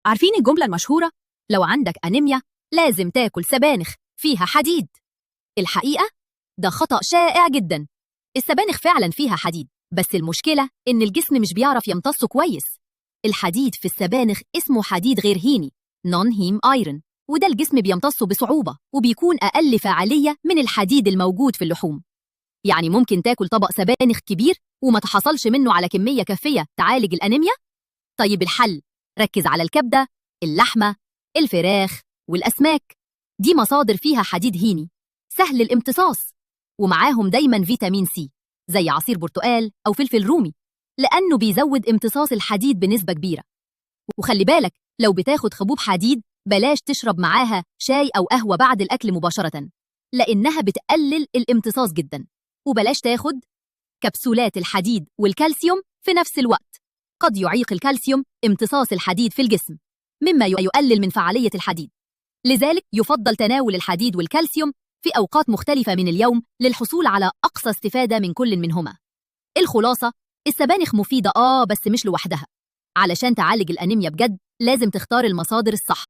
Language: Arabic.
عارفين الجملة المشهورة لو عندك أنيميا لازم تاكل سبانخ فيها حديد؟ الحقيقة ده خطأ شائع جدا. السبانخ فعلا فيها حديد، بس المشكلة إن الجسم مش بيعرف يمتصه كويس. الحديد في السبانخ اسمه حديد غير هيني نون هيم ايرون، وده الجسم بيمتصه بصعوبة وبيكون أقل فعالية من الحديد الموجود في اللحوم. يعني ممكن تاكل طبق سبانخ كبير وما تحصلش منه على كمية كافية تعالج الأنيميا. طيب الحل؟ ركز على الكبدة، اللحمة، الفراخ والأسماك. دي مصادر فيها حديد هيني سهل الامتصاص، ومعاهم دايما فيتامين سي زي عصير برتقال أو فلفل رومي، لأنه بيزود امتصاص الحديد بنسبة كبيرة. وخلي بالك لو بتاخد حبوب حديد بلاش تشرب معاها شاي أو قهوة بعد الأكل مباشرة، لأنها بتقلل الامتصاص جدا. وبلاش تاخد كبسولات الحديد والكالسيوم في نفس الوقت، قد يعيق الكالسيوم امتصاص الحديد في الجسم، مما يقلل من فعالية الحديد. لذلك يفضل تناول الحديد والكالسيوم في أوقات مختلفة من اليوم للحصول على أقصى استفادة من كل منهما. الخلاصة، السبانخ مفيدة بس مش لوحدها. علشان تعالج الأنيميا بجد لازم تختار المصادر الصح